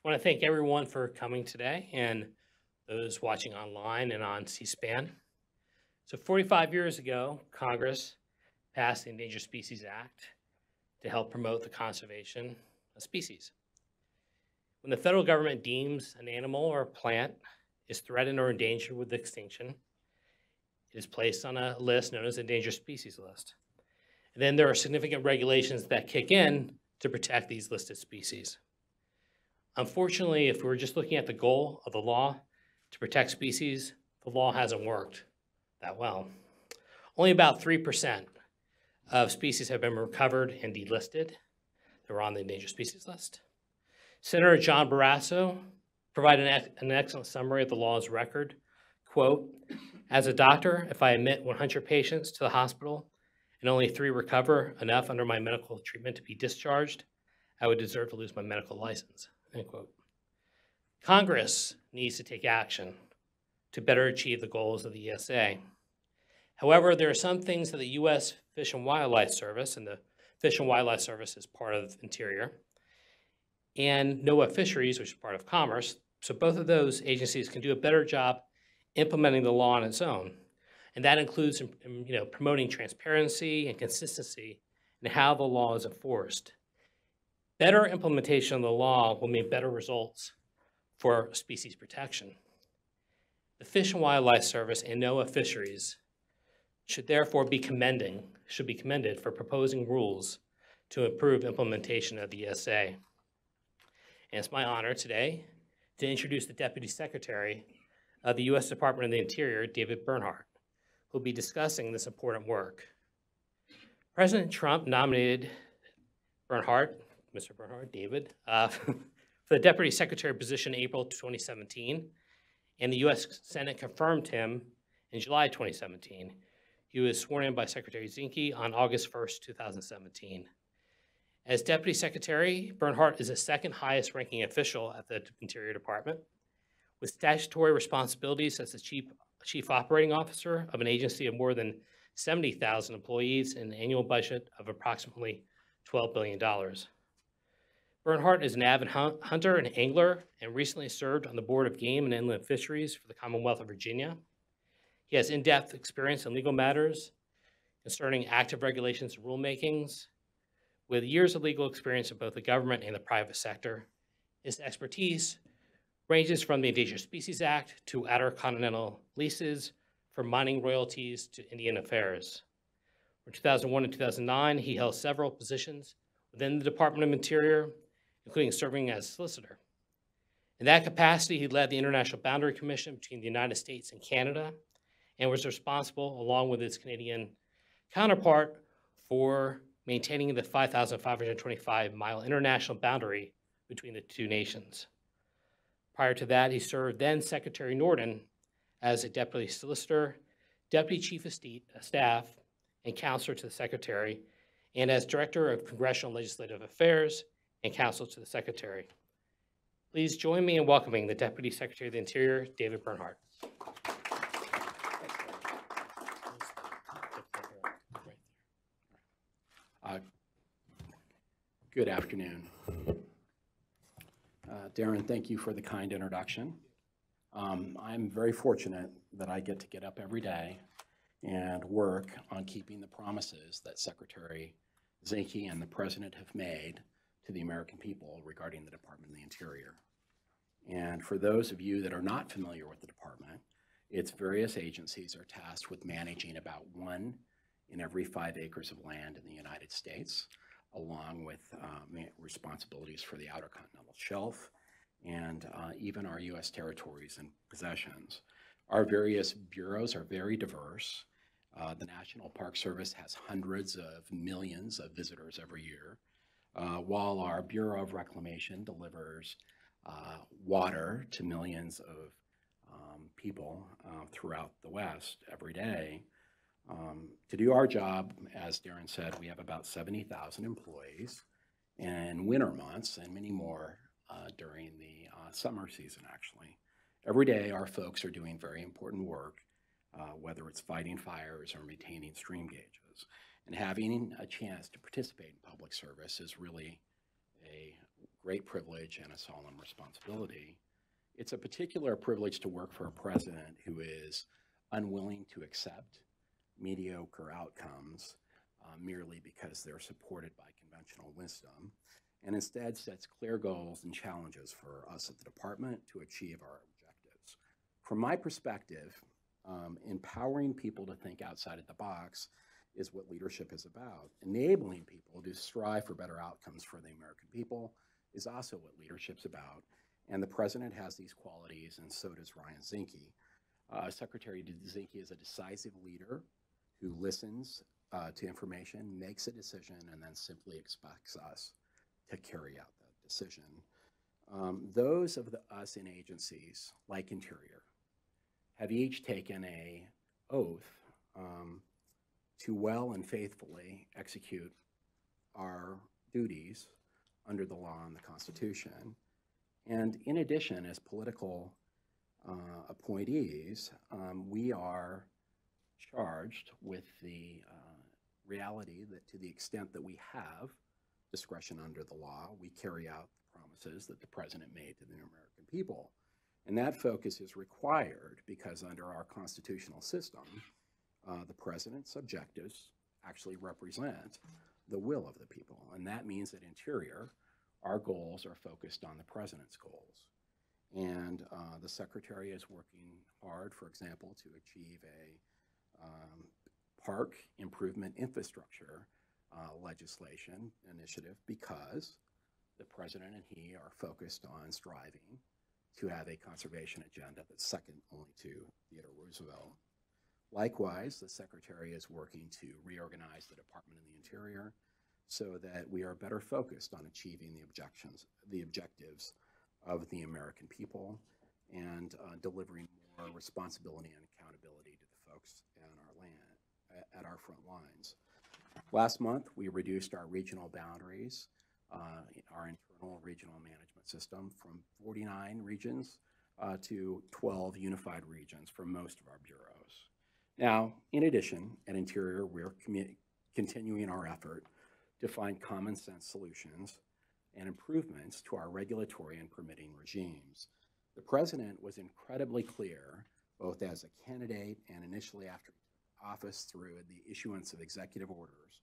I want to thank everyone for coming today and those watching online and on C-SPAN. So 45 years ago, Congress passed the Endangered Species Act to help promote the conservation of species. When the federal government deems an animal or a plant is threatened or endangered with extinction, it is placed on a list known as the Endangered Species List. And then there are significant regulations that kick in to protect these listed species. Unfortunately, if we're just looking at the goal of the law to protect species, the law hasn't worked that well. Only about 3% of species have been recovered and delisted that were on the endangered species list. Senator John Barrasso provided an excellent summary of the law's record. Quote, as a doctor, if I admit 100 patients to the hospital and only 3 recover enough under my medical treatment to be discharged, I would deserve to lose my medical license, end quote. Congress needs to take action to better achieve the goals of the ESA. However, there are some things that the U.S. Fish and Wildlife Service, and the Fish and Wildlife Service is part of Interior, and NOAA Fisheries, which is part of Commerce, so both of those agencies can do a better job implementing the law on its own. And that includes promoting transparency and consistency in how the law is enforced. Better implementation of the law will mean better results for species protection. The Fish and Wildlife Service and NOAA Fisheries should therefore be commended for proposing rules to improve implementation of the ESA. And it's my honor today to introduce the Deputy Secretary of the U.S. Department of the Interior, David Bernhardt, who will be discussing this important work. President Trump nominated Mr. Bernhardt, David, for the Deputy Secretary position in April 2017, and the U.S. Senate confirmed him in July 2017. He was sworn in by Secretary Zinke on August 1st, 2017. As Deputy Secretary, Bernhardt is the second highest ranking official at the Interior Department, with statutory responsibilities as the Chief Operating Officer of an agency of more than 70,000 employees and an annual budget of approximately $12 billion. Bernhardt is an avid hunter and angler and recently served on the Board of Game and Inland Fisheries for the Commonwealth of Virginia. He has in-depth experience in legal matters concerning active regulations and rulemakings, with years of legal experience in both the government and the private sector. His expertise ranges from the Endangered Species Act to outer continental leases, from mining royalties to Indian affairs. From 2001 to 2009, he held several positions within the Department of Interior, including serving as solicitor. In that capacity, he led the International Boundary Commission between the United States and Canada and was responsible, along with his Canadian counterpart, for maintaining the 5,525-mile international boundary between the two nations. Prior to that, he served then Secretary Norton as a Deputy Solicitor, Deputy Chief of Staff, and Counselor to the Secretary, and as Director of Congressional Legislative Affairs and Counsel to the Secretary. Please join me in welcoming the Deputy Secretary of the Interior, David Bernhardt. Good afternoon. Darren, thank you for the kind introduction. I'm very fortunate that I get up every day and work on keeping the promises that Secretary Zinke and the President have made to the American people regarding the Department of the Interior. And for those of you that are not familiar with the department, its various agencies are tasked with managing about 1 in every 5 acres of land in the United States, along with responsibilities for the Outer Continental Shelf and even our U.S. territories and possessions. Our various bureaus are very diverse. The National Park Service has hundreds of millions of visitors every year, while our Bureau of Reclamation delivers water to millions of people throughout the West every day. To do our job, as Darren said, we have about 70,000 employees in winter months and many more during the summer season, actually. Every day, our folks are doing very important work, whether it's fighting fires or maintaining stream gauges. And having a chance to participate in public service is really a great privilege and a solemn responsibility. It's a particular privilege to work for a president who is unwilling to accept mediocre outcomes merely because they're supported by conventional wisdom, and instead sets clear goals and challenges for us at the department to achieve our objectives. From my perspective, empowering people to think outside of the box is what leadership is about. Enabling people to strive for better outcomes for the American people is also what leadership's about. And the president has these qualities, and so does Ryan Zinke. Secretary Zinke is a decisive leader who listens to information, makes a decision, and then simply expects us to carry out that decision. Those of us in agencies like Interior have each taken an oath to well and faithfully execute our duties under the law and the Constitution. And in addition, as political appointees, we are charged with the reality that to the extent that we have discretion under the law, we carry out the promises that the president made to the American people. And that focus is required because under our constitutional system, the president's objectives actually represent the will of the people. And that means that Interior, our goals are focused on the president's goals. And the secretary is working hard, for example, to achieve a park improvement infrastructure legislation initiative because the president and he are focused on striving to have a conservation agenda that's second only to Theodore Roosevelt. Likewise, the secretary is working to reorganize the Department of the Interior so that we are better focused on achieving the objectives of the American people and delivering more responsibility and accountability to the folks in our land, at our front lines. Last month, we reduced our regional boundaries, our internal regional management system from 49 regions to 12 unified regions for most of our bureaus. Now, in addition, at Interior, we're continuing our effort to find common sense solutions and improvements to our regulatory and permitting regimes. The president was incredibly clear, both as a candidate and initially after office through the issuance of executive orders,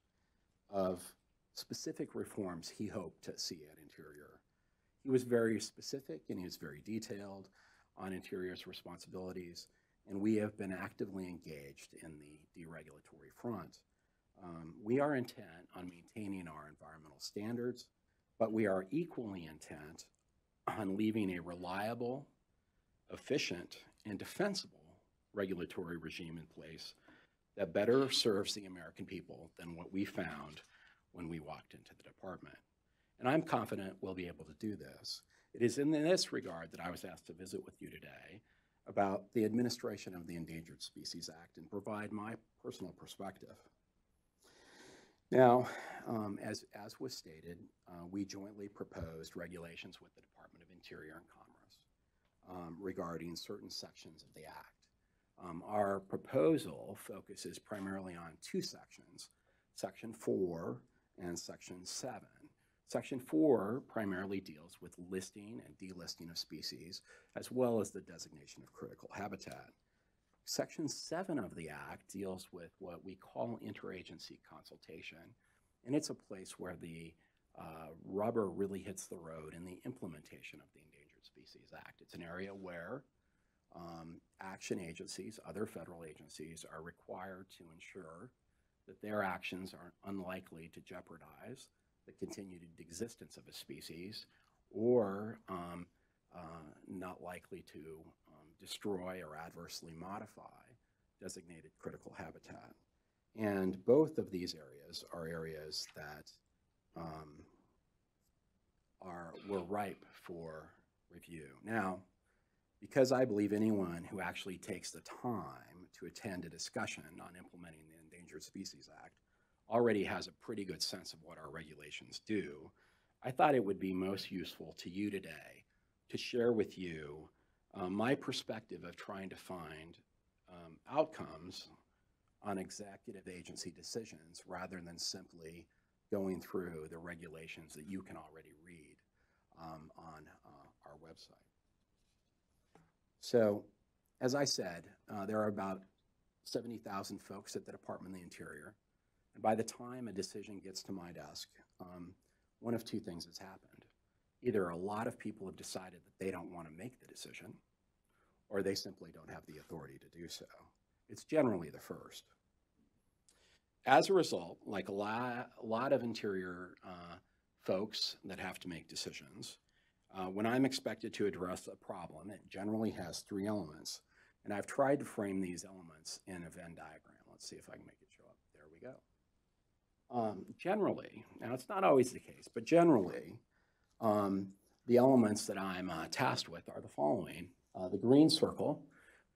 of specific reforms he hoped to see at Interior. He was very specific and he was very detailed on Interior's responsibilities, and we have been actively engaged in the deregulatory front. We are intent on maintaining our environmental standards, but we are equally intent on leaving a reliable, efficient, and defensible regulatory regime in place that better serves the American people than what we found when we walked into the department. And I'm confident we'll be able to do this. It is in this regard that I was asked to visit with you today about the administration of the Endangered Species Act and provide my personal perspective. Now, as was stated, we jointly proposed regulations with the Department of Interior and Commerce regarding certain sections of the Act. Our proposal focuses primarily on two sections, Section 4 and Section 7. Section 4 primarily deals with listing and delisting of species, as well as the designation of critical habitat. Section 7 of the Act deals with what we call interagency consultation, and it's a place where the rubber really hits the road in the implementation of the Endangered Species Act. It's an area where action agencies, other federal agencies, are required to ensure that their actions are unlikely to jeopardize the continued existence of a species or not likely to destroy or adversely modify designated critical habitat. And both of these areas are areas that were ripe for review. Now, because I believe anyone who actually takes the time to attend a discussion on implementing the Endangered Species Act already has a pretty good sense of what our regulations do, I thought it would be most useful to you today to share with you my perspective of trying to find outcomes on executive agency decisions rather than simply going through the regulations that you can already read. on our website. So, as I said, there are about 70,000 folks at the Department of the Interior. And by the time a decision gets to my desk, one of two things has happened. Either a lot of people have decided that they don't want to make the decision, or they simply don't have the authority to do so. It's generally the first. As a result, like a lot of Interior folks that have to make decisions, when I'm expected to address a problem, it generally has three elements. And I've tried to frame these elements in a Venn diagram. Let's see if I can make it show up. There we go. Generally, now it's not always the case, but generally, the elements that I'm tasked with are the following. The green circle,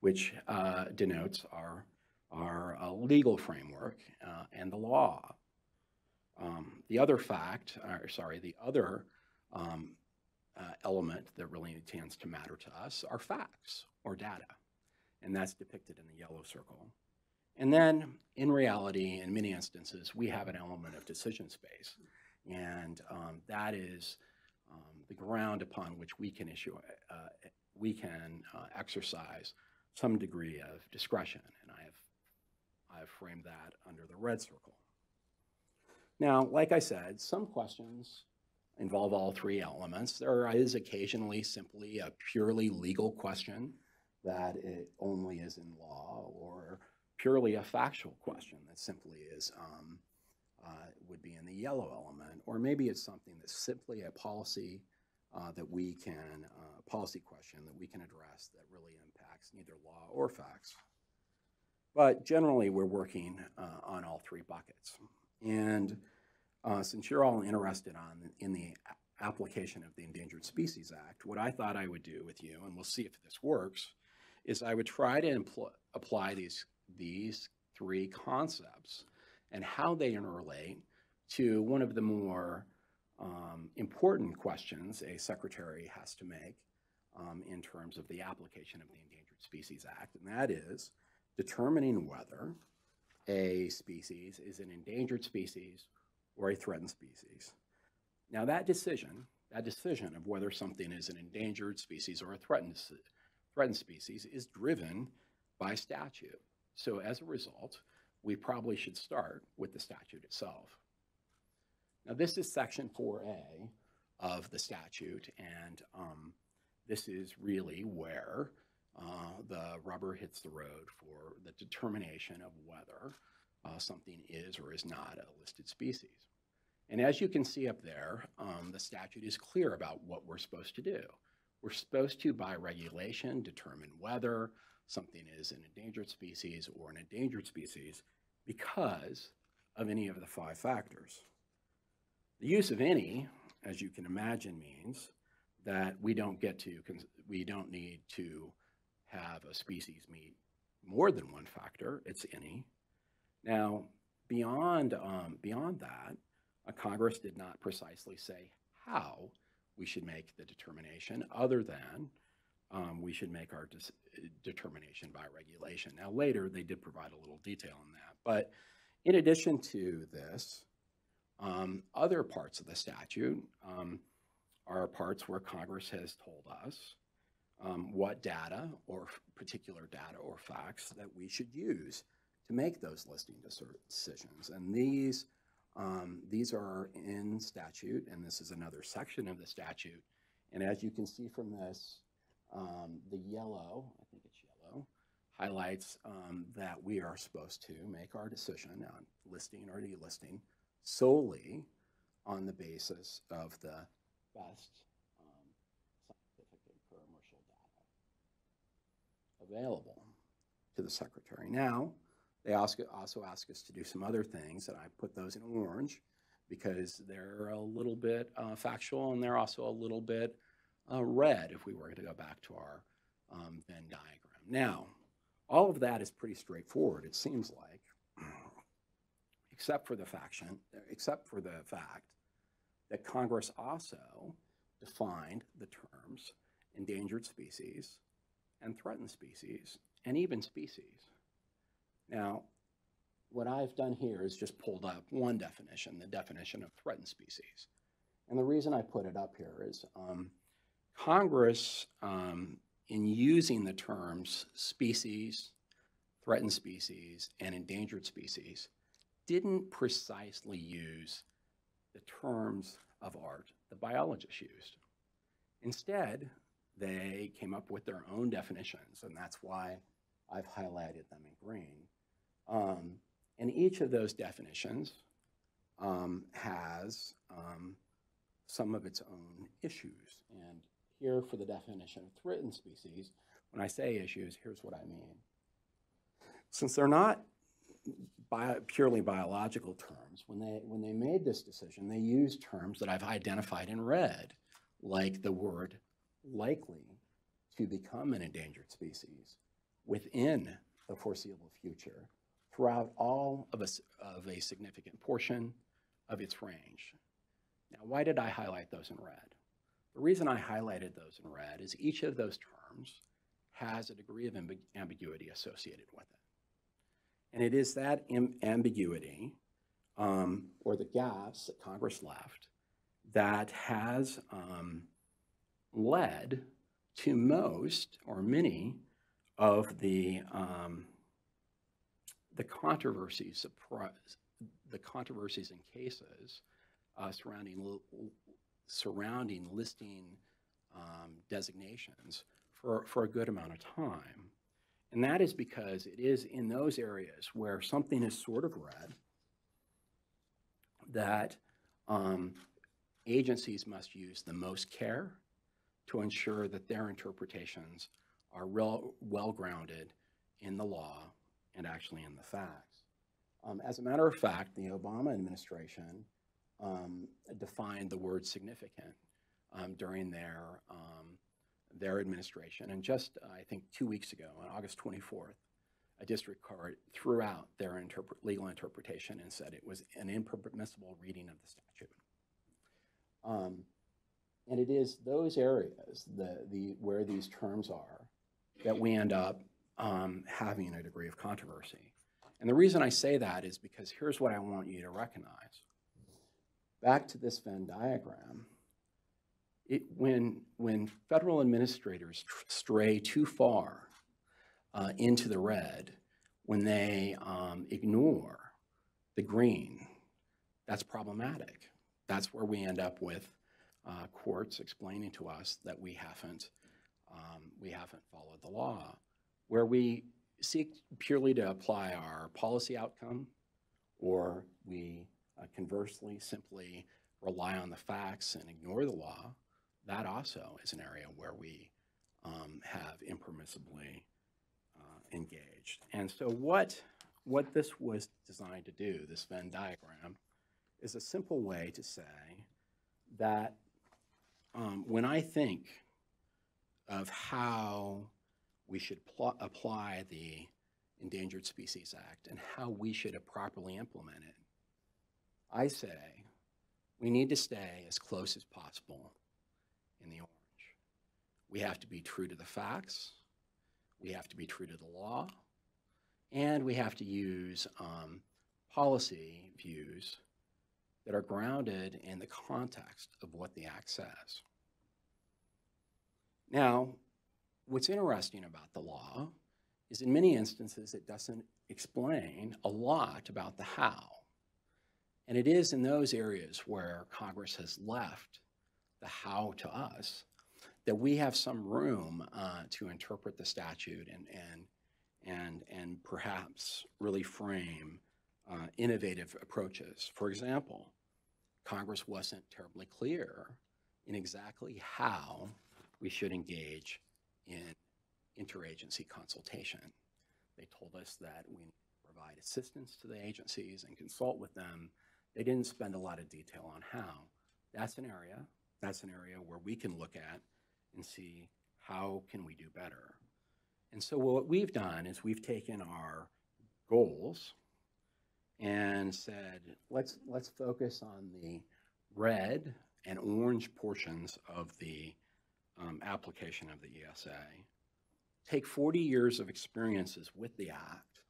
which denotes our legal framework and the law. The other element that really tends to matter to us are facts or data, and that's depicted in the yellow circle. And then, in reality, in many instances, we have an element of decision space, and that is the ground upon which we can exercise some degree of discretion, and I've framed that under the red circle. Now, like I said, some questions involve all three elements. There is occasionally simply a purely legal question that it only is in law, or purely a factual question that simply is would be in the yellow element, or maybe it's something that's simply a policy policy question that we can address that really impacts neither law or facts. But generally, we're working on all three buckets. And since you're all interested in the application of the Endangered Species Act, what I thought I would do with you, and we'll see if this works, is I would try to apply these three concepts and how they interrelate to one of the more important questions a secretary has to make in terms of the application of the Endangered Species Act, and that is determining whether a species is an endangered species or a threatened species. Now that decision of whether something is an endangered species or a threatened species is driven by statute. So as a result, we probably should start with the statute itself. Now this is section 4A of the statute, and this is really where the rubber hits the road for the determination of whether something is or is not a listed species. And as you can see up there, the statute is clear about what we're supposed to do. We're supposed to, by regulation, determine whether something is an endangered species or an endangered species because of any of the 5 factors. The use of any, as you can imagine, means that we don't need to have a species meet more than one factor. It's any. Now, beyond that, Congress did not precisely say how we should make the determination, other than we should make our determination by regulation. Now, later, they did provide a little detail on that. But in addition to this, other parts of the statute are parts where Congress has told us what data or particular data or facts that we should use to make those listing decisions. And these are in statute, and this is another section of the statute. And as you can see from this, the yellow, I think it's yellow, highlights that we are supposed to make our decision on listing or delisting solely on the basis of the best scientific and commercial data available to the Secretary. Now, they also ask us to do some other things, and I put those in orange because they're a little bit factual, and they're also a little bit red if we were to go back to our Venn diagram. Now, all of that is pretty straightforward, it seems like, except for the fact that Congress also defined the terms endangered species and threatened species and even species. Now, what I've done here is just pulled up one definition, the definition of threatened species. And the reason I put it up here is Congress, in using the terms species, threatened species, and endangered species, didn't precisely use the terms of art the biologists used. Instead, they came up with their own definitions, and that's why I've highlighted them in green. And each of those definitions has some of its own issues. And here for the definition of threatened species, when I say issues, here's what I mean. Since they're not purely biological terms, when they made this decision, they used terms that I've identified in red, like the word likely to become an endangered species within the foreseeable future throughout all of a significant portion of its range. Now, why did I highlight those in red? The reason I highlighted those in red is each of those terms has a degree of ambiguity associated with it. And it is that ambiguity, or the gaps that Congress left, that has led to most or many of the controversies and cases surrounding listing designations for a good amount of time. And that is because it is in those areas where something is sort of red that agencies must use the most care to ensure that their interpretations are well-grounded in the law and actually in the facts. As a matter of fact, the Obama administration defined the word significant during their administration. And just, I think, 2 weeks ago, on August 24th, a district court threw out their legal interpretation and said it was an impermissible reading of the statute. And it is those areas, where these terms are, that we end up having a degree of controversy. And the reason I say that is because here's what I want you to recognize. Back to this Venn diagram, when federal administrators stray too far into the red, when they ignore the green, that's problematic. That's where we end up with courts explaining to us that we haven't followed the law, where we seek purely to apply our policy outcome, or we conversely simply rely on the facts and ignore the law. That also is an area where we have impermissibly engaged. And so what this was designed to do, this Venn diagram, is a simple way to say that when I think of how we should apply the Endangered Species Act and how we should properly implement it, I say we need to stay as close as possible in the orange. We have to be true to the facts, we have to be true to the law, and we have to use policy views that are grounded in the context of what the Act says. Now, what's interesting about the law is in many instances it doesn't explain a lot about the how. And it is in those areas where Congress has left the how to us that we have some room to interpret the statute and perhaps really frame innovative approaches. For example, Congress wasn't terribly clear in exactly how we should engage in interagency consultation. They told us that we need to provide assistance to the agencies and consult with them. They didn't spend a lot of detail on how. That's an area where we can look at and see how can we do better. And so what we've done is we've taken our goals and said, let's focus on the red and orange portions of the application of the ESA. Take 40 years of experiences with the Act,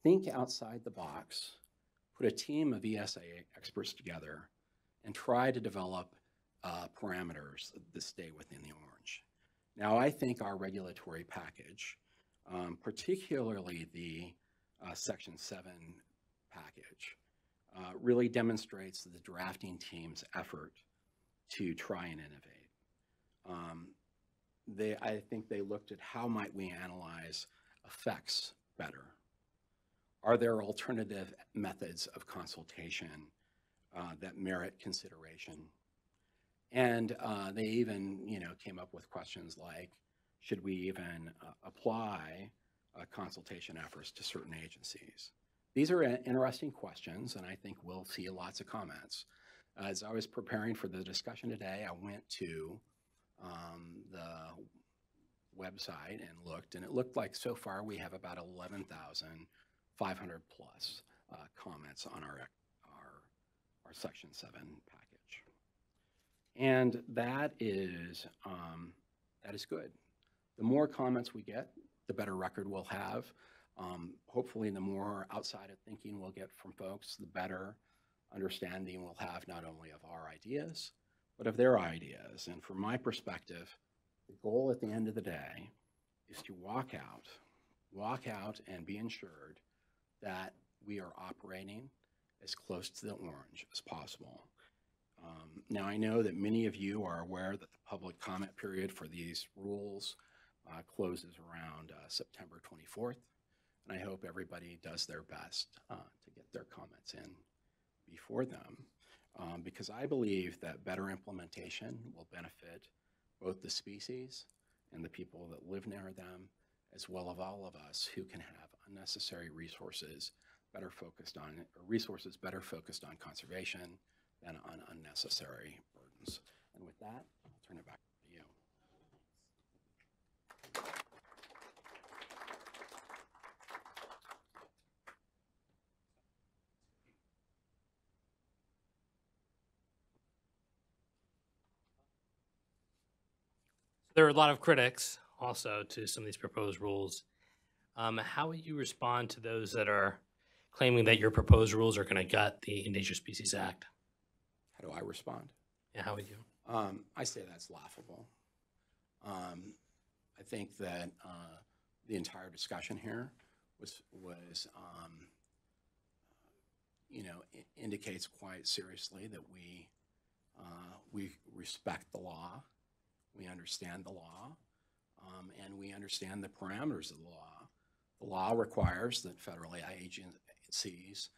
think outside the box, put a team of ESA experts together, and try to develop parameters that stay within the orange. Now, I think our regulatory package, particularly the Section 7 package, really demonstrates the drafting team's effort to try and innovate. I think they looked at how might we analyze effects better. Are there alternative methods of consultation that merit consideration? And they even, came up with questions like, should we even apply consultation efforts to certain agencies? These are interesting questions, and I think we'll see lots of comments. As I was preparing for the discussion today, I went to the website and looked, and it looked like so far we have about 11,500 plus comments on our Section 7 package. And that is good. The more comments we get, the better record we'll have. Hopefully, the more outside of thinking we'll get from folks, the better understanding we'll have not only of our ideas, but of their ideas. And from my perspective, the goal at the end of the day is to walk out and be ensured that we are operating as close to the orange as possible. Now, I know that many of you are aware that the public comment period for these rules closes around September 24th, and I hope everybody does their best to get their comments in before them, because I believe that better implementation will benefit both the species and the people that live near them, as well as all of us who can have unnecessary resources better focused on conservation than on unnecessary burdens. And with that, I'll turn it back to you. There are a lot of critics also to some of these proposed rules. How would you respond to those that are claiming that your proposed rules are going to gut the Endangered Species Act? How do I respond? Yeah, how would you? I say that's laughable. I think that the entire discussion here was indicates quite seriously that we respect the law, we understand the law, and we understand the parameters of the law. The law requires that federal agencies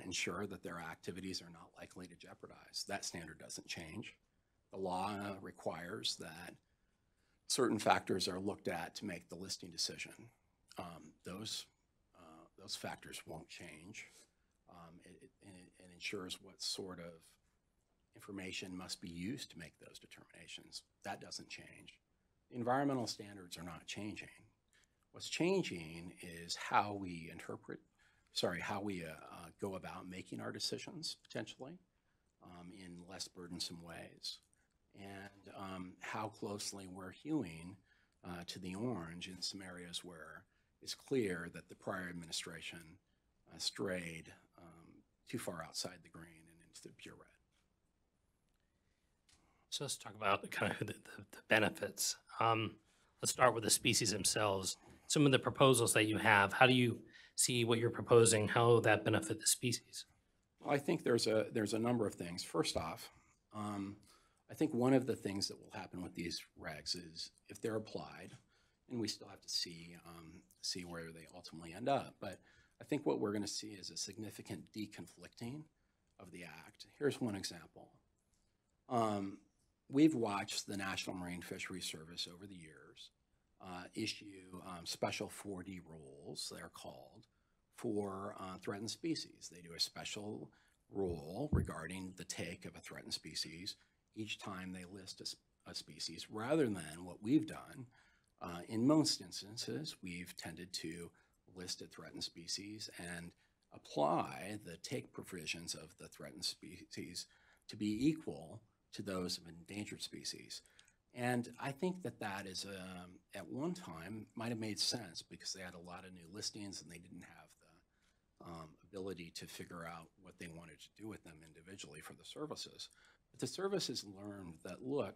ensure that their activities are not likely to jeopardize. That standard doesn't change. The law requires that certain factors are looked at to make the listing decision. Those factors won't change. It ensures what sort of information must be used to make those determinations. That doesn't change. The environmental standards are not changing. What's changing is how we go about making our decisions, potentially, in less burdensome ways, and how closely we're hewing to the orange in some areas where it's clear that the prior administration strayed too far outside the green and into the pure red. So let's talk about kind of the benefits. Let's start with the species themselves. Some of the proposals that you have, how do you see what you're proposing, how that benefit the species? Well, I think there's a number of things. First off, I think one of the things that will happen with these regs is if they're applied, and we still have to see where they ultimately end up, but I think what we're going to see is a significant deconflicting of the act. Here's one example. We've watched the National Marine Fisheries Service over the years issue special 4D rules, they're called, for threatened species. They do a special rule regarding the take of a threatened species each time they list a species, rather than what we've done. In most instances, we've tended to list a threatened species and apply the take provisions of the threatened species to be equal to those of endangered species. And I think that is, at one time, might have made sense because they had a lot of new listings and they didn't have ability to figure out what they wanted to do with them individually for the services. But the services learned that, look,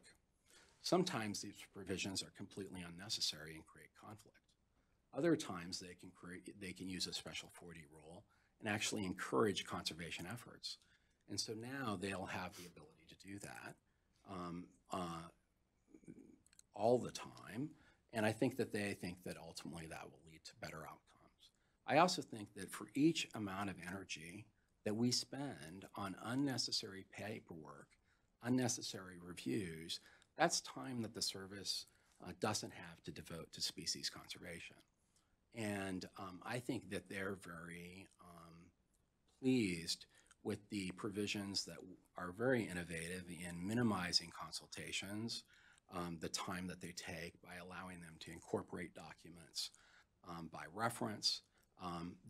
sometimes these provisions are completely unnecessary and create conflict. Other times they can use a special 4D rule and actually encourage conservation efforts. And so now they'll have the ability to do that all the time. And I think that they think that ultimately that will lead to better outcomes. I also think that for each amount of energy that we spend on unnecessary paperwork, unnecessary reviews, that's time that the service doesn't have to devote to species conservation. And I think that they're very pleased with the provisions that are very innovative in minimizing consultations, the time that they take by allowing them to incorporate documents by reference.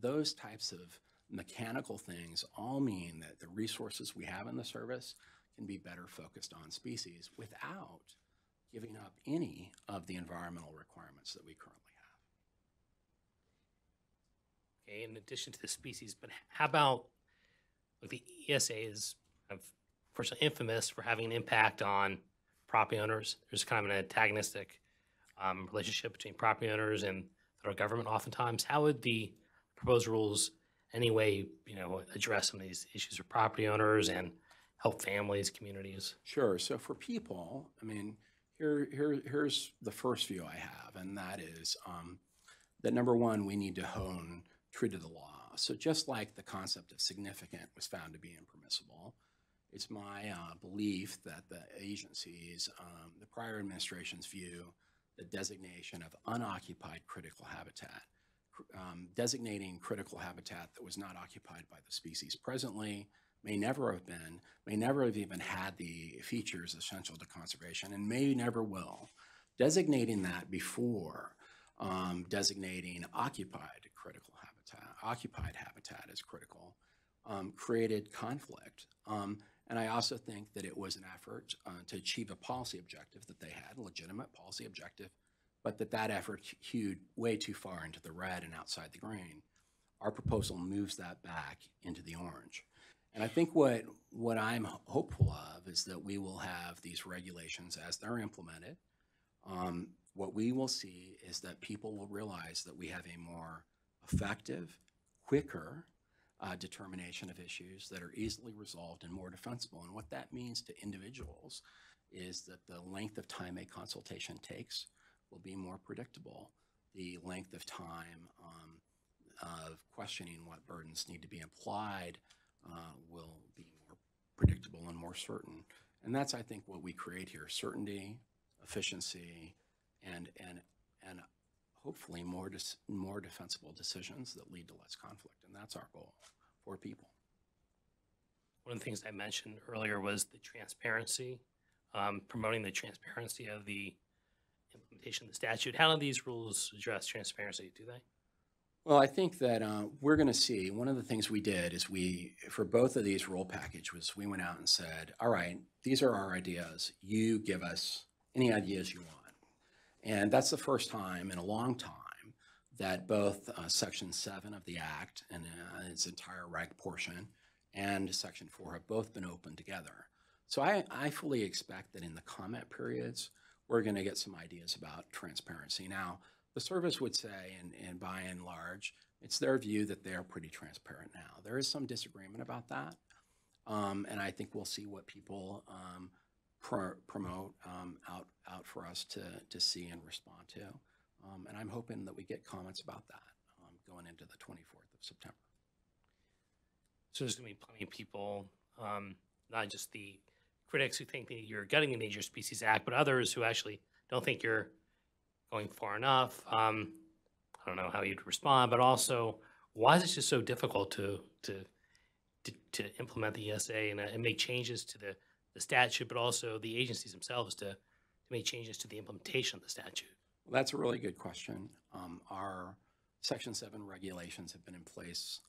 Those types of mechanical things all mean that the resources we have in the service can be better focused on species without giving up any of the environmental requirements that we currently have. Okay, in addition to the species, but how about, like, the ESA is unfortunately infamous for having an impact on property owners. There's kind of an antagonistic relationship between property owners and federal government oftentimes. How would the proposed rules anyway, address some of these issues for property owners and help families, communities? Sure. So for people, I mean, here's the first view I have, and that is that number one, we need to hone true to the law. So just like the concept of significant was found to be impermissible, it's my belief that the agencies, the prior administration's view, the designation of unoccupied critical habitat, designating critical habitat that was not occupied by the species presently, may never have even had the features essential to conservation, and may never will. Designating that before designating occupied habitat as critical, created conflict. And I also think that it was an effort to achieve a policy objective that they had, a legitimate policy objective, but that effort hewed way too far into the red and outside the green. Our proposal moves that back into the orange. And I think what I'm hopeful of is that we will have these regulations as they're implemented. What we will see is that people will realize that we have a more effective, quicker determination of issues that are easily resolved and more defensible. And what that means to individuals is that the length of time a consultation takes will be more predictable. The length of time of questioning what burdens need to be applied will be more predictable and more certain. And that's, I think, what we create here: certainty, efficiency, and hopefully more defensible decisions that lead to less conflict. And that's our goal for people. One of the things I mentioned earlier was the transparency, promoting the transparency of the implementation of the statute. How do these rules address transparency, do they? Well, I think that we're going to see, one of the things we did is for both of these rule packages, we went out and said, all right, these are our ideas. You give us any ideas you want. And that's the first time in a long time that both Section 7 of the Act and its entire reg portion and Section 4 have both been opened together. So I fully expect that in the comment periods, we're going to get some ideas about transparency. Now, the service would say, and by and large, it's their view that they are pretty transparent now. There is some disagreement about that, and I think we'll see what people promote out for us to see and respond to. And I'm hoping that we get comments about that going into the 24th of September. So there's going to be plenty of people, not just the critics who think that you're gutting the Endangered Species Act, but others who actually don't think you're going far enough. I don't know how you'd respond, but also, why is it just so difficult to implement the ESA and make changes to the statute, but also the agencies themselves to make changes to the implementation of the statute? Well, that's a really good question. Our Section 7 regulations have been in place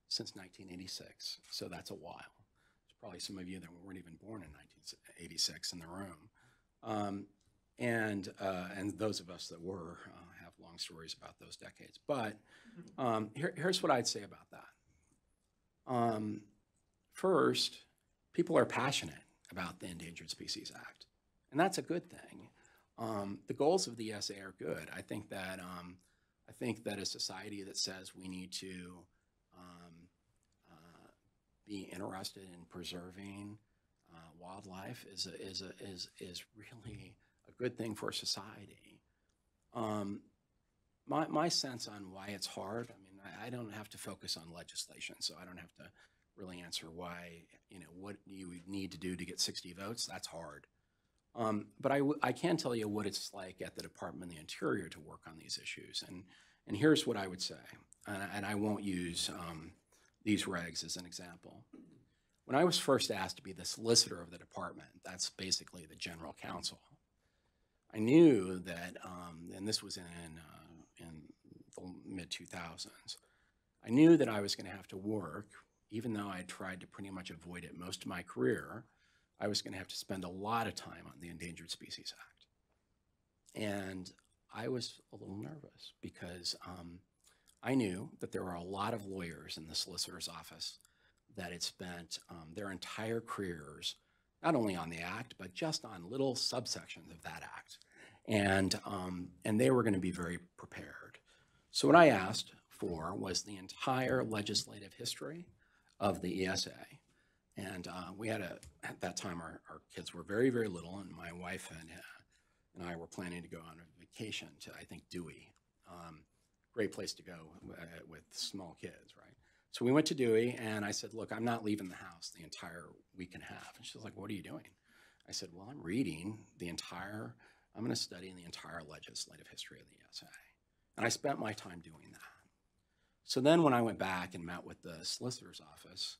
since 1986, so that's a while. There's probably some of you that weren't even born in 1986 in the room. And those of us that were have long stories about those decades. But here's what I'd say about that. First, people are passionate about the Endangered Species Act, and that's a good thing. The goals of the ESA are good. I think that a society that says we need to be interested in preserving wildlife is really a good thing for society. My sense on why it's hard, I mean, I don't have to focus on legislation, so I don't have to really answer why, what you would need to do to get 60 votes. That's hard. But I can tell you what it's like at the Department of the Interior to work on these issues. And here's what I would say, and I won't use these regs as an example. When I was first asked to be the solicitor of the department, that's basically the general counsel, I knew that, and this was in the mid-2000s, I knew that I was going to have to work, even though I tried to pretty much avoid it most of my career, I was going to have to spend a lot of time on the Endangered Species Act. And I was a little nervous because I knew that there were a lot of lawyers in the solicitor's office that had spent their entire careers not only on the act, but just on little subsections of that act. And they were going to be very prepared. So what I asked for was the entire legislative history of the ESA. And we had at that time, our kids were very, very little, and my wife and I were planning to go on a vacation to, I think, Dewey. Great place to go with small kids, right? So we went to Dewey, and I said, look, I'm not leaving the house the entire week and a half. And she was like, what are you doing? I said, well, I'm reading I'm going to study the entire legislative history of the ESA. And I spent my time doing that. So then when I went back and met with the solicitor's office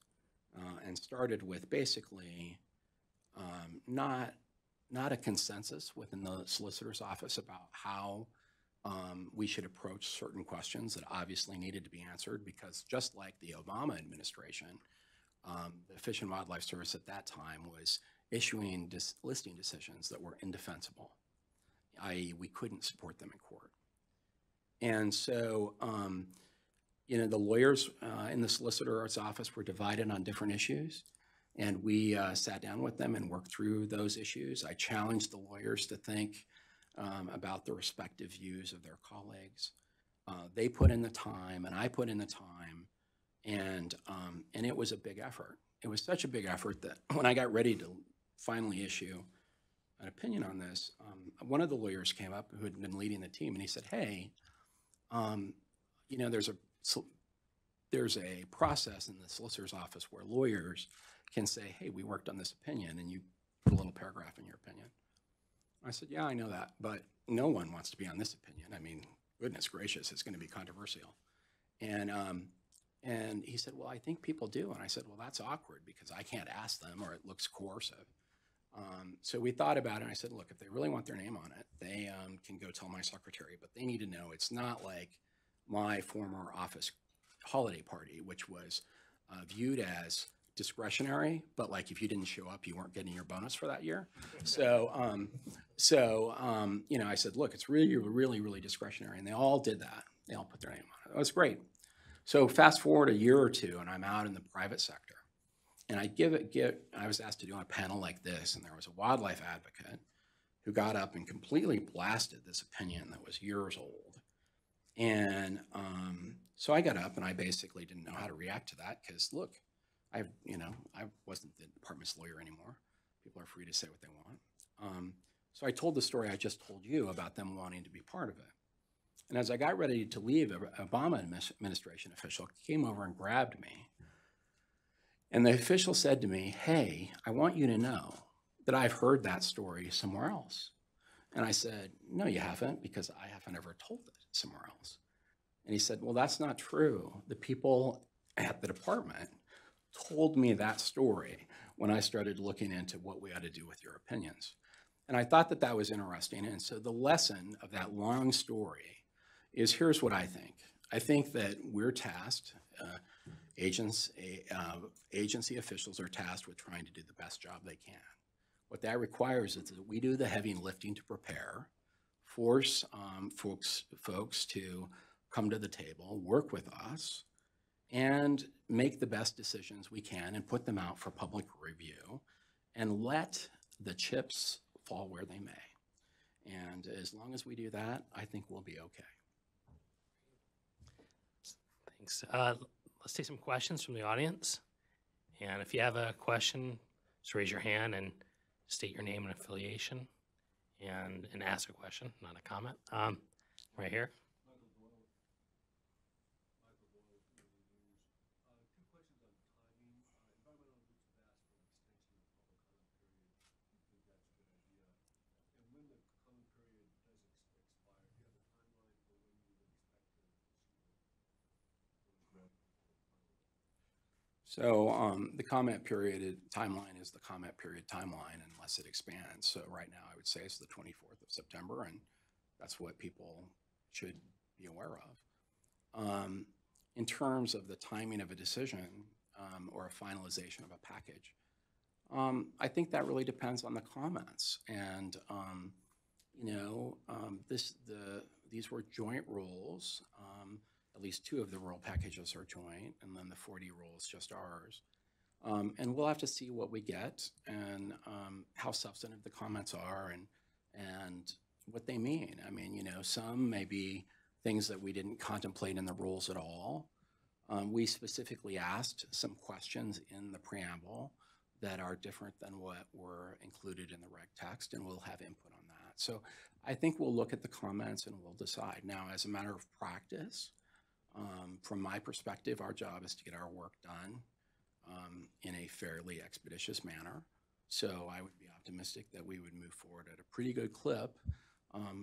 and started with basically not a consensus within the solicitor's office about how we should approach certain questions that obviously needed to be answered, because just like the Obama administration, the Fish and Wildlife Service at that time was issuing listing decisions that were indefensible, i.e. we couldn't support them in court. And so, the lawyers in the solicitor's office were divided on different issues, and we sat down with them and worked through those issues. I challenged the lawyers to think about the respective views of their colleagues. They put in the time, and I put in the time, and it was a big effort. It was such a big effort that when I got ready to finally issue an opinion on this, one of the lawyers came up who had been leading the team, and he said, hey, there's a process in the solicitor's office where lawyers can say, hey, we worked on this opinion, and you put a little paragraph in your opinion. I said, yeah, I know that, but no one wants to be on this opinion. I mean, goodness gracious, it's going to be controversial. And he said, well, I think people do. And I said, well, that's awkward because I can't ask them or it looks coercive. So we thought about it, and I said, look, if they really want their name on it, they can go tell my secretary, but they need to know it's not like my former office holiday party, which was viewed as discretionary, but like if you didn't show up, you weren't getting your bonus for that year. So, I said, look, it's really, really, really discretionary, and they all did that. They all put their name on it. It was great. So fast forward a year or two, and I'm out in the private sector, and I was asked to do a panel like this, and there was a wildlife advocate who got up and completely blasted this opinion that was years old. And so I got up, and I basically didn't know how to react to that because, look, I wasn't the department's lawyer anymore. People are free to say what they want. So I told the story I just told you about them wanting to be part of it. And as I got ready to leave, an Obama administration official came over and grabbed me. And the official said to me, hey, I want you to know that I've heard that story somewhere else. And I said, no, you haven't, because I haven't ever told it somewhere else. And he said, well, that's not true. The people at the department told me that story when I started looking into what we ought to do with your opinions. And I thought that that was interesting. And so the lesson of that long story is, here's what I think. I think that we're tasked, agency officials are tasked with trying to do the best job they can. What that requires is that we do the heavy lifting to prepare, force folks to come to the table, work with us, and make the best decisions we can and put them out for public review and let the chips fall where they may. And as long as we do that, I think we'll be okay. Thanks. Let's take some questions from the audience. And if you have a question, just raise your hand and state your name and affiliation and ask a question, not a comment. Right here. So the comment period timeline is the comment period timeline unless it expands. So right now I would say it's the 24th of September, and that's what people should be aware of. In terms of the timing of a decision or a finalization of a package, I think that really depends on the comments. And these were joint rules. At least 2 of the rule packages are joint, and then the 40 rules just ours. And we'll have to see what we get and how substantive the comments are and what they mean. I mean, some may be things that we didn't contemplate in the rules at all. We specifically asked some questions in the preamble that are different than what were included in the reg text, and we'll have input on that. So I think we'll look at the comments and we'll decide. Now, as a matter of practice, from my perspective, our job is to get our work done in a fairly expeditious manner. So I would be optimistic that we would move forward at a pretty good clip,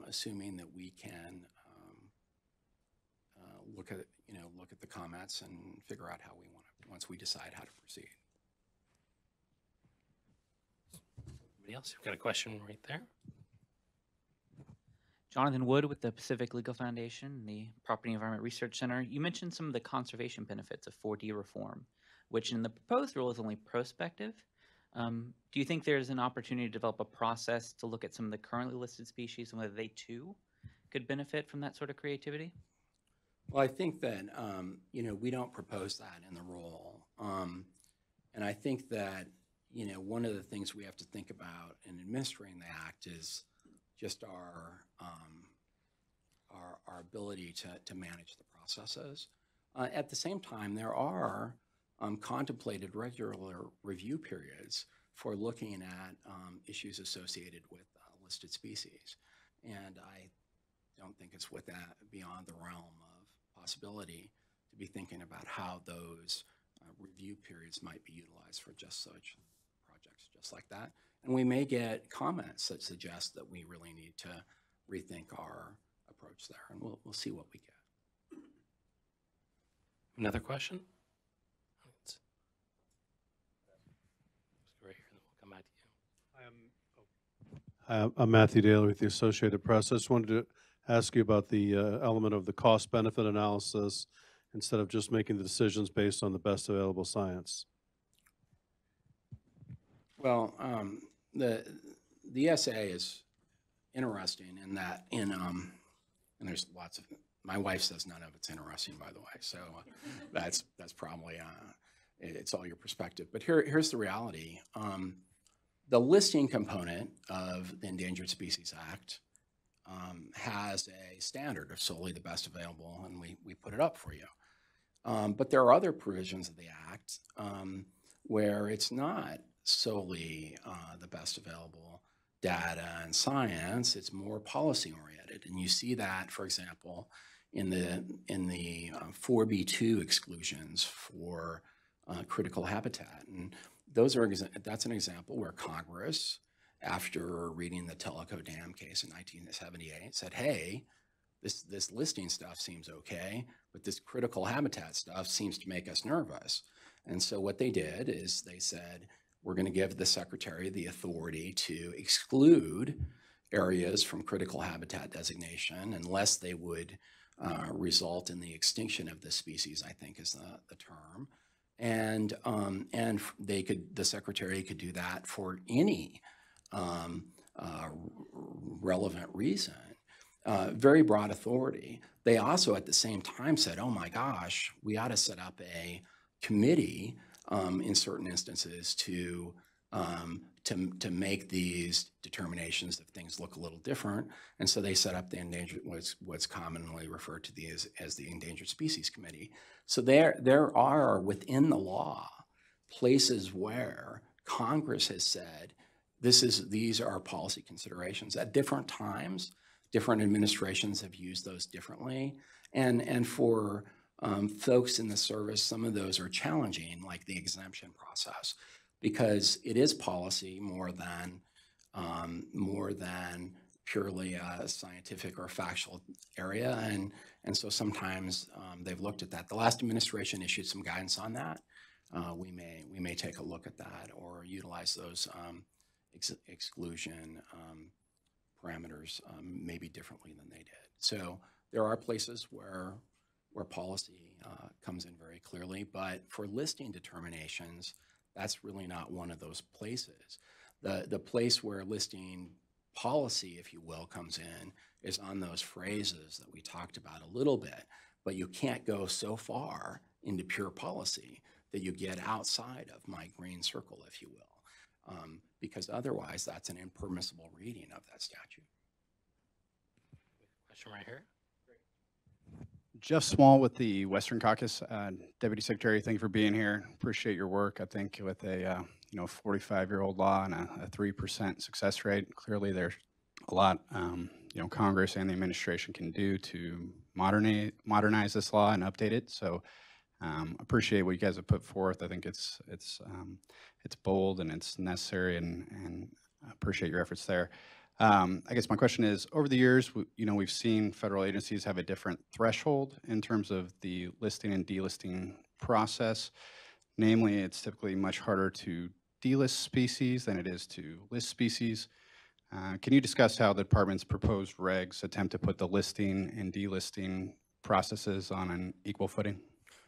assuming that we can look at the comments and figure out how we want to, once we decide how to proceed. Anybody else? We've got a question right there. Jonathan Wood with the Pacific Legal Foundation, the Property Environment Research Center. You mentioned some of the conservation benefits of 4D reform, which in the proposed rule is only prospective. Do you think there's an opportunity to develop a process to look at some of the currently listed species and whether they too could benefit from that sort of creativity? Well, I think that, we don't propose that in the rule. And I think that, one of the things we have to think about in administering the act is just our ability to manage the processes. At the same time, there are contemplated regular review periods for looking at issues associated with listed species. And I don't think it's beyond the realm of possibility to be thinking about how those review periods might be utilized for just such projects just like that. And we may get comments that suggest that we really need to rethink our approach there, and we'll see what we get. Another question? Let's go right here, and then we'll come back to you. Hi, I'm Matthew Daly with the Associated Press. I just wanted to ask you about the element of the cost-benefit analysis instead of just making the decisions based on the best available science. Well, the essay is interesting in that and there's lots of, my wife says none of it's interesting, by the way, so that's probably, it's all your perspective. But here's the reality. The listing component of the Endangered Species Act has a standard of solely the best available, and we put it up for you. But there are other provisions of the Act where it's not solely the best available data and science, it's more policy oriented. And you see that, for example, in the 4B2 exclusions for critical habitat. And that's an example where Congress, after reading the Tellico Dam case in 1978, said, hey, this listing stuff seems okay, but this critical habitat stuff seems to make us nervous. And so what they did is they said, we're going to give the Secretary the authority to exclude areas from critical habitat designation unless they would result in the extinction of the species, I think is the term. And the Secretary could do that for any relevant reason. very broad authority. They also at the same time said, oh my gosh, we ought to set up a committee in certain instances to make these determinations if things look a little different. And so they set up the what's commonly referred to as the Endangered Species Committee. So there are within the law places where Congress has said these are policy considerations. At different times, different administrations have used those differently. And for folks in the service, some of those are challenging, like the exemption process, because it is policy more than purely a scientific or factual area. And so sometimes they've looked at that. The last administration issued some guidance on that. We may take a look at that or utilize those exclusion parameters maybe differently than they did. So there are places where policy comes in very clearly, but for listing determinations, that's really not one of those places. The place where listing policy, if you will, comes in is on those phrases that we talked about a little bit, but you can't go so far into pure policy that you get outside of my green circle, if you will, because otherwise that's an impermissible reading of that statute. Question right here. Jeff Small with the Western Caucus. Deputy Secretary, thank you for being here. Appreciate your work. I think with a 45-year-old law and a 3% success rate, clearly there's a lot Congress and the administration can do to modernize this law and update it. So appreciate what you guys have put forth. I think it's bold and it's necessary, and I appreciate your efforts there. I guess my question is, over the years, we've seen federal agencies have a different threshold in terms of the listing and delisting process. Namely, it's typically much harder to delist species than it is to list species. Can you discuss how the department's proposed regs attempt to put the listing and delisting processes on an equal footing?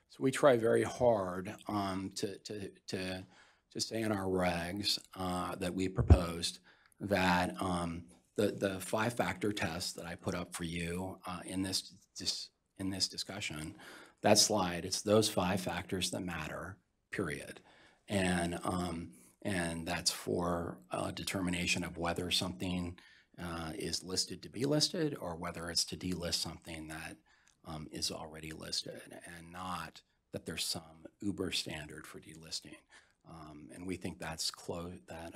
So we try very hard to say in our regs that we proposed that the 5-factor test that I put up for you in this discussion, that slide, it's those 5 factors that matter, period. And that's for a determination of whether something is listed to be listed or whether it's to delist something that is already listed, and not that there's some uber standard for delisting. And we think that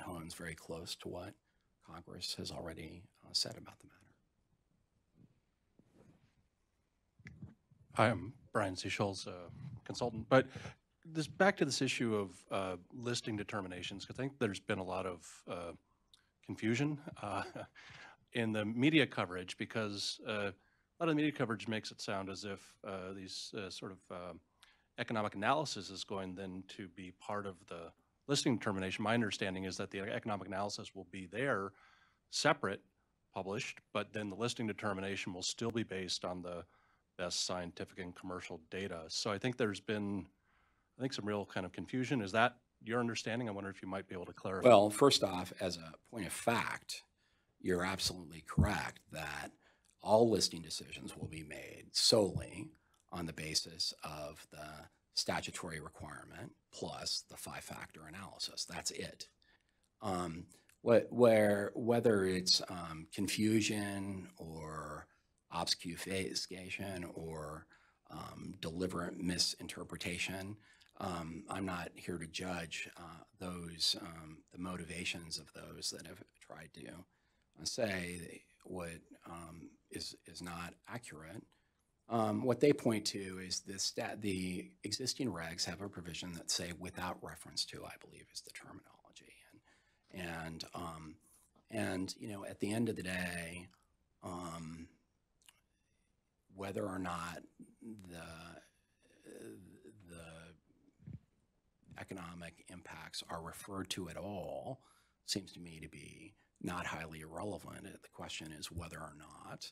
hones very close to what Congress has already said about the matter. Hi, I'm Brian Seychelles, consultant. But back to this issue of listing determinations, because I think there's been a lot of confusion in the media coverage, because a lot of the media coverage makes it sound as if these sort of economic analysis is going then to be part of the listing determination. My understanding is that the economic analysis will be there, separate, published, but then the listing determination will still be based on the best scientific and commercial data. So I think there's been, some real kind of confusion. Is that your understanding? I wonder if you might be able to clarify. Well, first off, as a point of fact, you're absolutely correct that all listing decisions will be made solely on the basis of the statutory requirement plus the 5-factor analysis. That's it. Whether it's confusion or obfuscation or deliberate misinterpretation, I'm not here to judge the motivations of those that have tried to say what is not accurate. What they point to is the existing regs have a provision that say without reference to, I believe, is the terminology. And at the end of the day, whether or not the economic impacts are referred to at all seems to me to be not highly irrelevant. The question is whether or not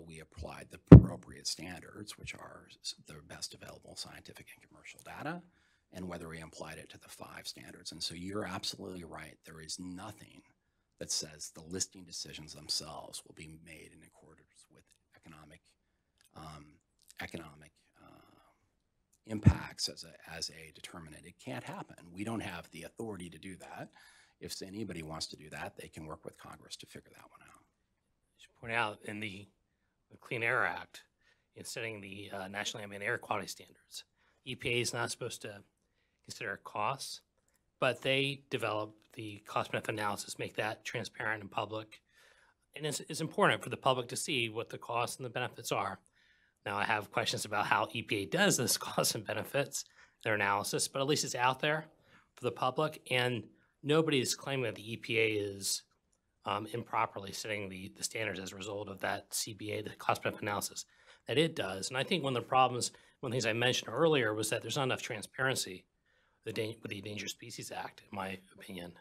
we applied the appropriate standards, which are the best available scientific and commercial data, and whether we applied it to the 5 standards. And so you're absolutely right. There is nothing that says the listing decisions themselves will be made in accordance with impacts as a determinant. It can't happen. We don't have the authority to do that. If anybody wants to do that, they can work with Congress to figure that one out. I should point out in the Clean Air Act, in setting the National Ambient Air Quality Standards, EPA is not supposed to consider costs, but they develop the cost-benefit analysis, make that transparent and public. And it's important for the public to see what the costs and the benefits are. Now, I have questions about how EPA does this costs and benefits, their analysis, but at least it's out there for the public, and nobody is claiming that the EPA is improperly setting the standards as a result of that CBA, the cost-benefit analysis, that it does. And I think one of the things I mentioned earlier was that there's not enough transparency with the Endangered Species Act, in my opinion.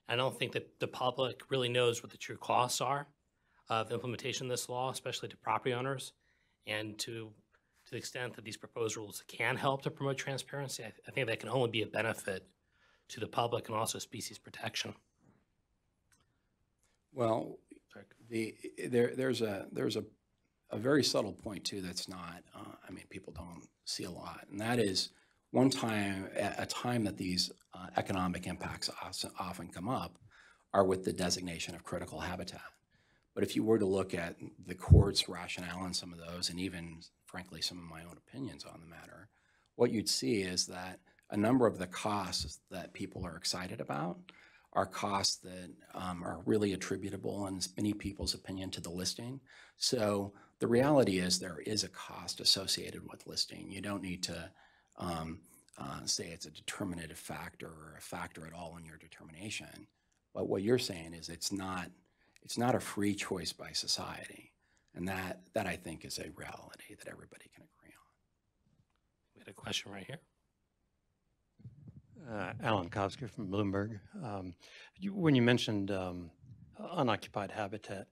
I don't think that the public really knows what the true costs are of implementation of this law, especially to property owners. And to the extent that these proposed rules can help to promote transparency, I think that can only be a benefit to the public and also species protection. Well, there's a very subtle point too that's not, I mean, people don't see a lot, and that is a time that these economic impacts often come up are with the designation of critical habitat. But if you were to look at the court's rationale on some of those, and even, frankly, some of my own opinions on the matter, what you'd see is that a number of the costs that people are excited about are costs that are really attributable, in many people's opinion, to the listing. So the reality is there is a cost associated with listing. You don't need to say it's a determinative factor or a factor at all in your determination. But what you're saying is it's not a free choice by society. And that I think is a reality that everybody can agree on. We had a question right here. Alan Kowski from Bloomberg. When you mentioned unoccupied habitat,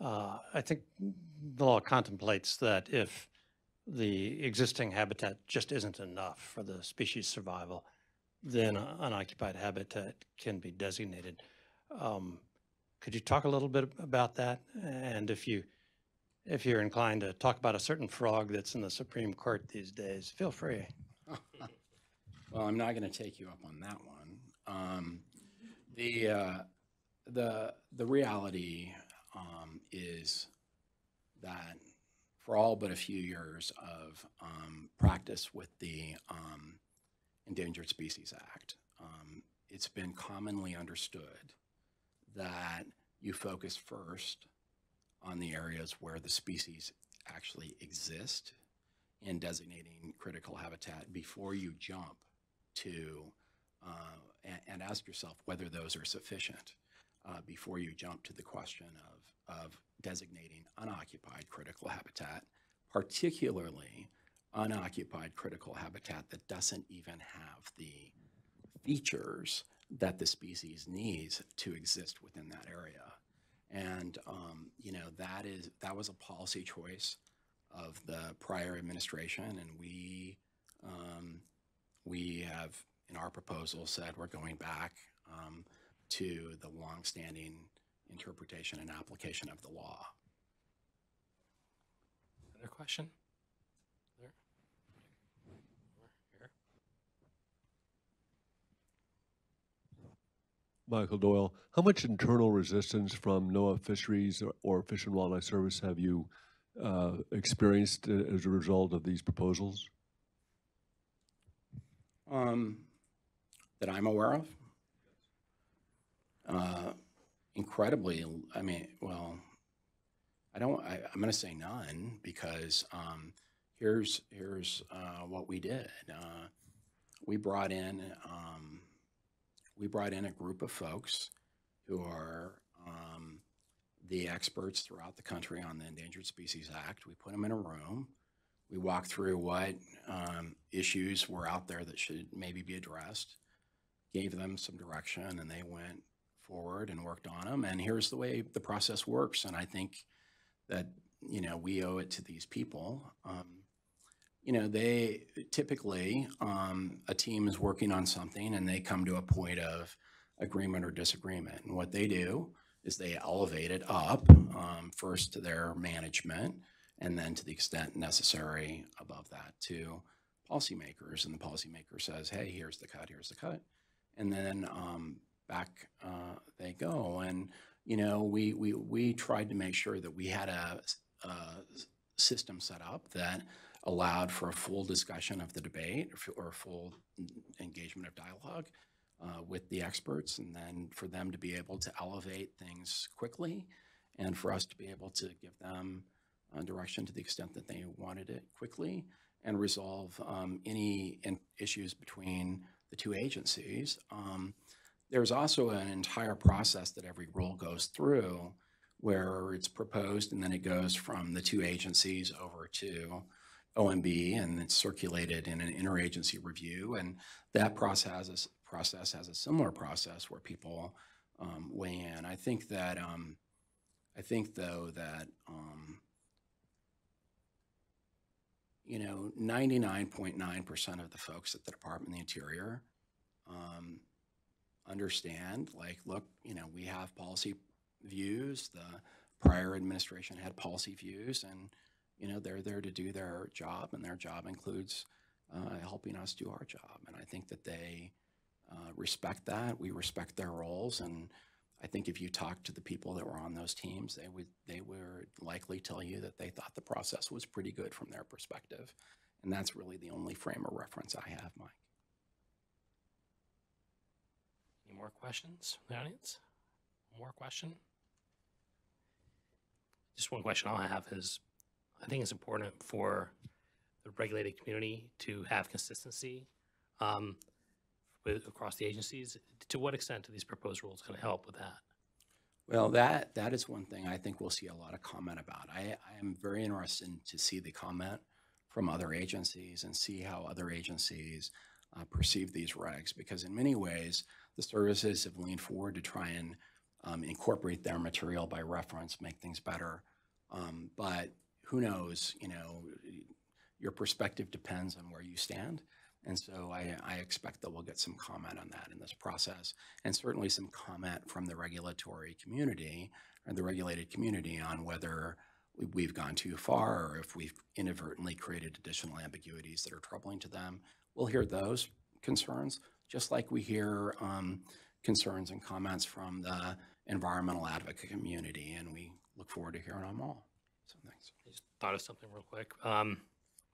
I think the law contemplates that if the existing habitat just isn't enough for the species survival, then unoccupied habitat can be designated. Could you talk a little bit about that? And if you're inclined to talk about a certain frog that's in the Supreme Court these days, feel free. Well, I'm not going to take you up on that one. The reality is that for all but a few years of practice with the Endangered Species Act, it's been commonly understood that you focus first on the areas where the species actually exist in designating critical habitat before you jump to and ask yourself whether those are sufficient before you jump to the question of designating unoccupied critical habitat, particularly unoccupied critical habitat that doesn't even have the features that the species needs to exist within that area. And that was a policy choice of the prior administration, and we have, in our proposal, said we're going back to the longstanding interpretation and application of the law. Another question? There. Here. Michael Doyle, how much internal resistance from NOAA Fisheries or Fish and Wildlife Service have you experienced as a result of these proposals? That I'm aware of? Incredibly, I mean, well, I'm going to say none, because here's what we did. We brought in a group of folks who are the experts throughout the country on the Endangered Species Act. We put them in a room. We walked through what issues were out there that should maybe be addressed, gave them some direction, and they went forward and worked on them. And here's the way the process works. And I think that, we owe it to these people. They typically, a team is working on something and they come to a point of agreement or disagreement. And what they do is they elevate it up first to their management, and then to the extent necessary above that to policymakers, and the policymaker says, hey, here's the cut, and then back they go. And we tried to make sure that we had a system set up that allowed for a full discussion of the debate or full engagement of dialogue with the experts, and then for them to be able to elevate things quickly, and for us to be able to give them direction to the extent that they wanted it quickly, and resolve any issues between the two agencies. There's also an entire process that every rule goes through where it's proposed and then it goes from the two agencies over to OMB, and it's circulated in an interagency review. And that process has a similar process where people weigh in. I think though that 99.9% of the folks at the Department of the Interior understand, like, look, we have policy views. The prior administration had policy views, and they're there to do their job, and their job includes helping us do our job. And I think that they respect that. We respect their roles, and I think if you talk to the people that were on those teams, they would likely tell you that they thought the process was pretty good from their perspective. And that's really the only frame of reference I have, Mike. Any more questions from the audience? More question? Just one question I'll have is, I think it's important for the regulated community to have consistency across the agencies. To what extent are these proposed rules going to help with that? Well, that is one thing I think we'll see a lot of comment about. I am very interested to see the comment from other agencies and see how other agencies perceive these regs, because in many ways, the services have leaned forward to try and incorporate their material by reference, make things better. But who knows, your perspective depends on where you stand. And so I expect that we'll get some comment on that in this process, and certainly some comment from the regulatory community or the regulated community on whether we've gone too far or if we've inadvertently created additional ambiguities that are troubling to them. We'll hear those concerns, just like we hear concerns and comments from the environmental advocate community, and we look forward to hearing them all. So thanks. I just thought of something real quick. We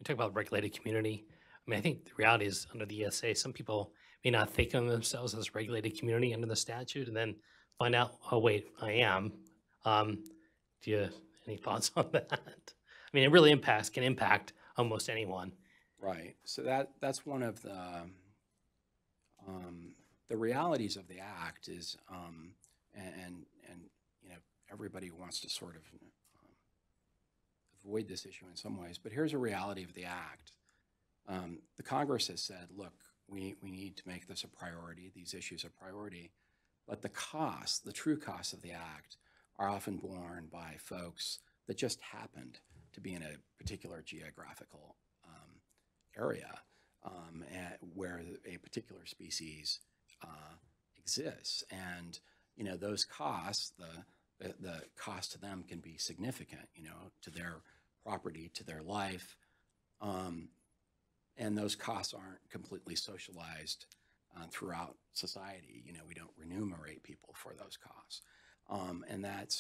talk about regulated community. I mean, I think the reality is under the ESA, some people may not think of themselves as regulated community under the statute, and then find out, oh, wait, I am. Do you have any thoughts on that? I mean, it really can impact almost anyone. Right. So that's one of the realities of the act is, and everybody wants to sort of avoid this issue in some ways, but here's a reality of the act. The Congress has said, look, we need to make this a priority, these issues a priority, but the true costs of the act are often borne by folks that just happened to be in a particular geographical area where a particular species exists. And, those costs, the cost to them can be significant, to their property, to their life. And those costs aren't completely socialized throughout society. We don't remunerate people for those costs. And that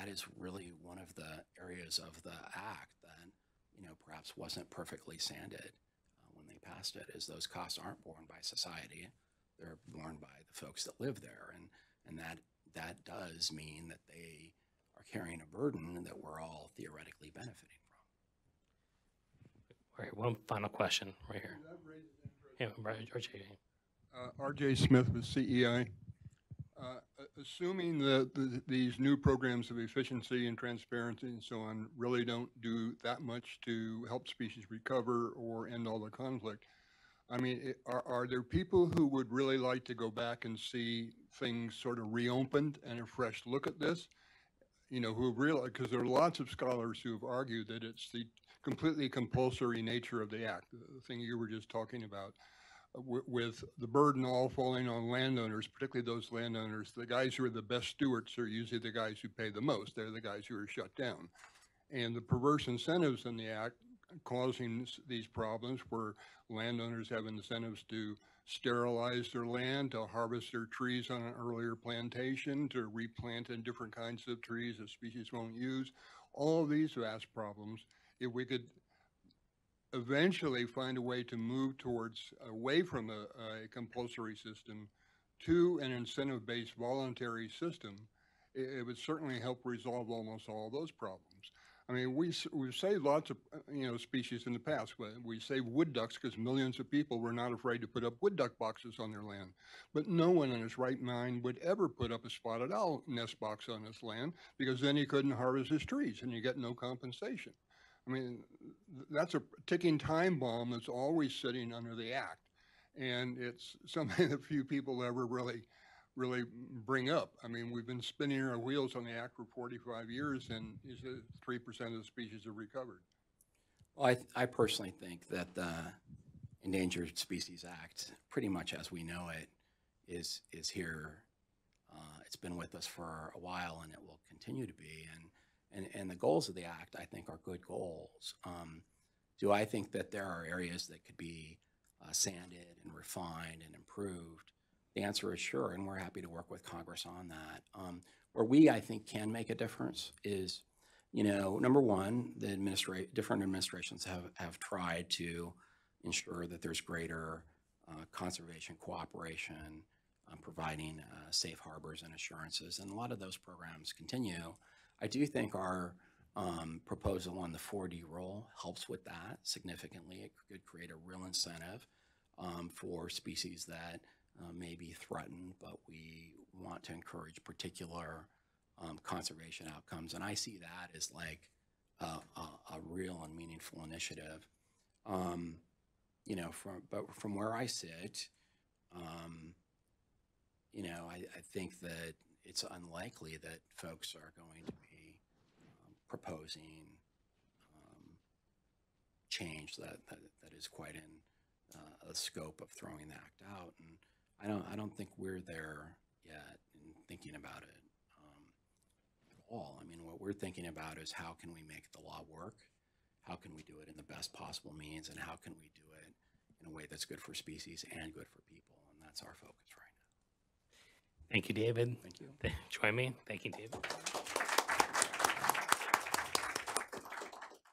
is really one of the areas of the act that, perhaps wasn't perfectly sanded when they passed it, is those costs aren't borne by society. They're borne by the folks that live there. And that does mean that they are carrying a burden that we're all theoretically benefiting from. All right, one final question right here. Yeah, RJ. RJ Smith with CEI. Assuming that these new programs of efficiency and transparency and so on really don't do that much to help species recover or end all the conflict, I mean, are there people who would really like to go back and see things sort of reopened and a fresh look at this? Who realize, because there are lots of scholars who have argued that it's the completely compulsory nature of the act, the thing you were just talking about, with the burden all falling on landowners, particularly those landowners. The guys who are the best stewards are usually the guys who pay the most. They're the guys who are shut down. And the perverse incentives in the act causing these problems where landowners have incentives to sterilize their land, to harvest their trees on an earlier plantation, to replant in different kinds of trees that species won't use. All of these vast problems, if we could eventually find a way to move towards away from a compulsory system to an incentive-based voluntary system, it would certainly help resolve almost all those problems. I mean, we've saved lots of species in the past. We saved wood ducks because millions of people were not afraid to put up wood duck boxes on their land. But no one in his right mind would ever put up a spotted owl nest box on his land, because then he couldn't harvest his trees and you get no compensation. I mean, that's a ticking time bomb that's always sitting under the act. And it's something that few people ever really bring up. I mean, we've been spinning our wheels on the act for 45 years, and 3% of the species have recovered. Well, I personally think that the Endangered Species Act, pretty much as we know it, is here. It's been with us for a while, and it will continue to be. And the goals of the act, I think, are good goals. Do I think that there are areas that could be sanded and refined and improved? The answer is sure, and we're happy to work with Congress on that. Where we, I think, can make a difference is, number one, the different administrations have tried to ensure that there's greater conservation cooperation, providing safe harbors and assurances, and a lot of those programs continue. I do think our proposal on the 4D rule helps with that significantly. It could create a real incentive for species that may be threatened, but we want to encourage particular conservation outcomes. And I see that as like a real and meaningful initiative. From where I sit, I think that it's unlikely that folks are going to be proposing change that is quite in the scope of throwing the act out. And I don't think we're there yet in thinking about it at all. I mean, what we're thinking about is how can we make the law work? How can we do it in the best possible means? And how can we do it in a way that's good for species and good for people? And that's our focus right now. Thank you, David. Thank you. Join me. Thank you, David.